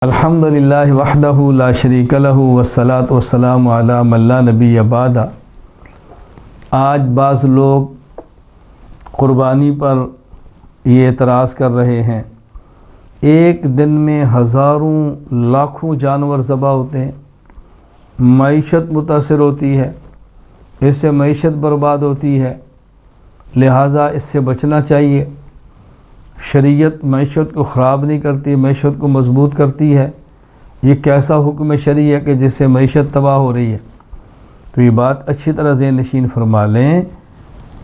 الحمدللہ وحدہ لا شریک لہ والصلاۃ والسلام علی من لا نبی بعد۔ آج بعض لوگ قربانی پر یہ اعتراض کر رہے ہیں، ایک دن میں ہزاروں لاکھوں جانور ذبح ہوتے ہیں، معیشت متاثر ہوتی ہے، اس سے معیشت برباد ہوتی ہے، لہٰذا اس سے بچنا چاہیے۔ شریعت معیشت کو خراب نہیں کرتی، معیشت کو مضبوط کرتی ہے۔ یہ کیسا حکم شرعی ہے کہ جس سے معیشت تباہ ہو رہی ہے؟ تو یہ بات اچھی طرح ذہن نشین فرما لیں،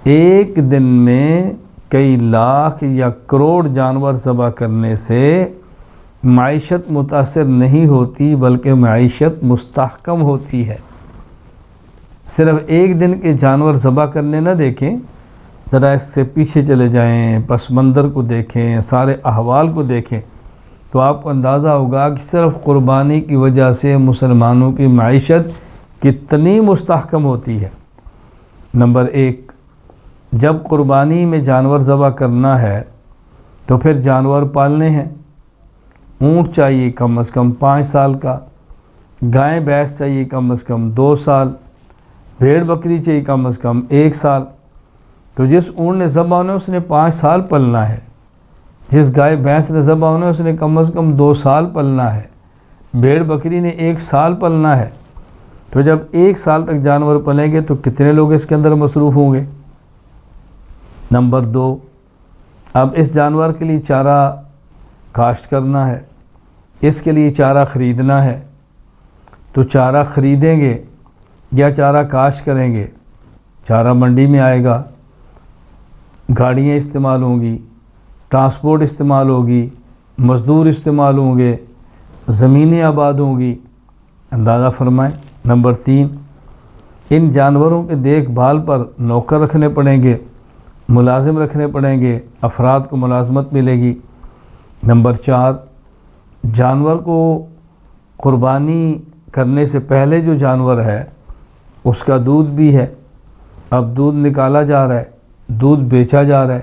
ایک دن میں کئی لاکھ یا کروڑ جانور ذبح کرنے سے معیشت متاثر نہیں ہوتی بلکہ معیشت مستحکم ہوتی ہے۔ صرف ایک دن کے جانور ذبح کرنے نہ دیکھیں، ذرا اس سے پیچھے چلے جائیں، پس منظر کو دیکھیں، سارے احوال کو دیکھیں تو آپ کو اندازہ ہوگا کہ صرف قربانی کی وجہ سے مسلمانوں کی معیشت کتنی مستحکم ہوتی ہے۔ نمبر ایک، جب قربانی میں جانور ذبح کرنا ہے تو پھر جانور پالنے ہیں۔ اونٹ چاہیے کم از کم 5 سال کا، گائے بھینس چاہیے کم از کم 2 سال، بھیڑ بکری چاہیے کم از کم 1 سال۔ تو جس اونٹ نے ذبح ہونا ہے اس نے 5 سال پلنا ہے، جس گائے بھینس نے ذبح ہونا ہے اس نے کم از کم 2 سال پلنا ہے، بھیڑ بکری نے 1 سال پلنا ہے۔ تو جب 1 سال تک جانور پلیں گے تو کتنے لوگ اس کے اندر مصروف ہوں گے؟ نمبر 2، اب اس جانور کے لیے چارہ کاشت کرنا ہے، اس کے لیے چارہ خریدنا ہے۔ تو چارہ خریدیں گے یا چارہ کاشت کریں گے؟ چارہ منڈی میں آئے گا، گاڑیاں استعمال ہوں گی، ٹرانسپورٹ استعمال ہوگی، مزدور استعمال ہوں گے، زمینیں آباد ہوں گی، اندازہ فرمائیں۔ نمبر 3، ان جانوروں کے دیکھ بھال پر نوکر رکھنے پڑیں گے، ملازم رکھنے پڑیں گے، افراد کو ملازمت ملے گی۔ نمبر 4، جانور کو قربانی کرنے سے پہلے جو جانور ہے اس کا دودھ بھی ہے، اب دودھ نکالا جا رہا ہے، دودھ بیچا جا رہا ہے،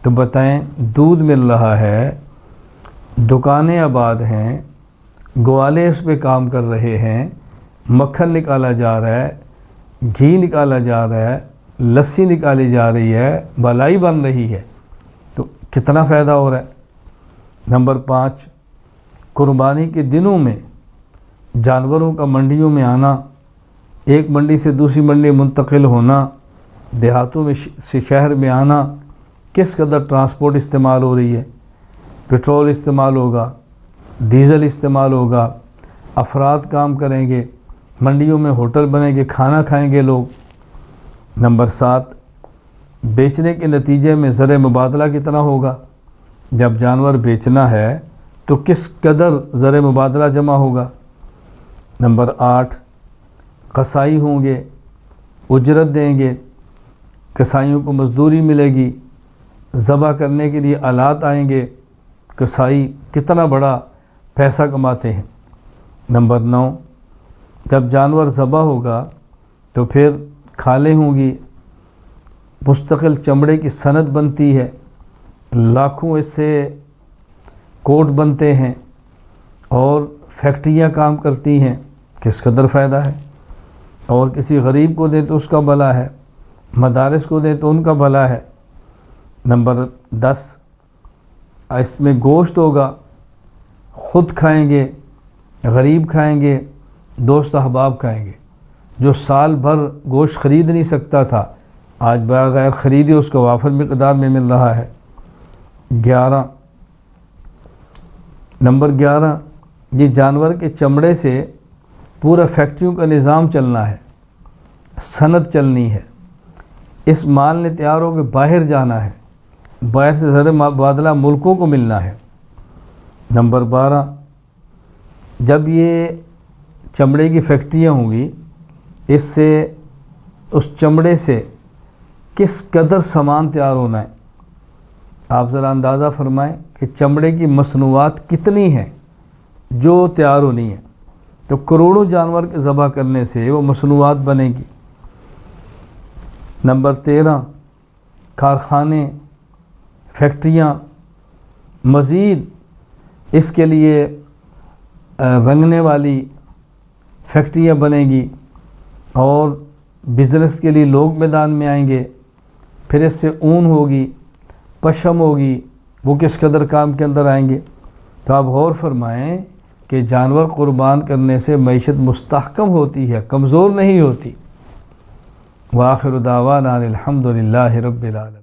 تو بتائیں دودھ مل رہا ہے، دکانیں آباد ہیں، گوالے اس پہ کام کر رہے ہیں، مکھن نکالا جا رہا ہے، گھی نکالا جا رہا ہے، لسی نکالی جا رہی ہے، بلائی بن رہی ہے، تو کتنا فائدہ ہو رہا ہے۔ نمبر 5، قربانی کے دنوں میں جانوروں کا منڈیوں میں آنا، ایک منڈی سے دوسری منڈی منتقل ہونا، دیہاتوں میں سے شہر میں آنا، کس قدر ٹرانسپورٹ استعمال ہو رہی ہے، پیٹرول استعمال ہوگا، ڈیزل استعمال ہوگا، افراد کام کریں گے، منڈیوں میں ہوٹل بنیں گے، کھانا کھائیں گے لوگ۔ نمبر 7، بیچنے کے نتیجے میں زر مبادلہ کتنا ہوگا؟ جب جانور بیچنا ہے تو کس قدر زر مبادلہ جمع ہوگا؟ نمبر 8، قصائی ہوں گے، اجرت دیں گے، قصائیوں کو مزدوری ملے گی، ذبح کرنے کے لیے آلات آئیں گے، قصائی کتنا بڑا پیسہ کماتے ہیں۔ نمبر 9، جب جانور ذبح ہوگا تو پھر کھالیں ہوں گی، مستقل چمڑے کی صنعت بنتی ہے، لاکھوں اس سے کوٹ بنتے ہیں اور فیکٹریاں کام کرتی ہیں، کس قدر فائدہ ہے۔ اور کسی غریب کو دیں تو اس کا بھلا ہے، مدارس کو دیں تو ان کا بھلا ہے۔ نمبر 10، اس میں گوشت ہوگا، خود کھائیں گے، غریب کھائیں گے، دوست احباب کھائیں گے۔ جو سال بھر گوشت خرید نہیں سکتا تھا آج بغیر خریدے اس کو وافر مقدار میں مل رہا ہے۔ نمبر 11، یہ جانور کے چمڑے سے پورا فیکٹریوں کا نظام چلنا ہے، صنعت چلنی ہے، اس مال نے تیار ہو کے باہر جانا ہے، باہر سے زر مبادلہ ملکوں کو ملنا ہے۔ نمبر 12، جب یہ چمڑے کی فیکٹریاں ہوں گی، اس چمڑے سے کس قدر سامان تیار ہونا ہے؟ آپ ذرا اندازہ فرمائیں کہ چمڑے کی مصنوعات کتنی ہیں جو تیار ہونی ہیں، تو کروڑوں جانور کے ذبح کرنے سے وہ مصنوعات بنے گی۔ نمبر 13، کارخانے، فیکٹریاں، مزید اس کے لیے رنگنے والی فیکٹریاں بنیں گی اور بزنس کے لیے لوگ میدان میں آئیں گے، پھر اس سے اون ہوگی، پشم ہوگی، وہ کس قدر کام کے اندر آئیں گے۔ تو آپ غور فرمائیں کہ جانور قربان کرنے سے معیشت مستحکم ہوتی ہے، کمزور نہیں ہوتی۔ وآخر دعوانا الحمد للہ رب العالمین۔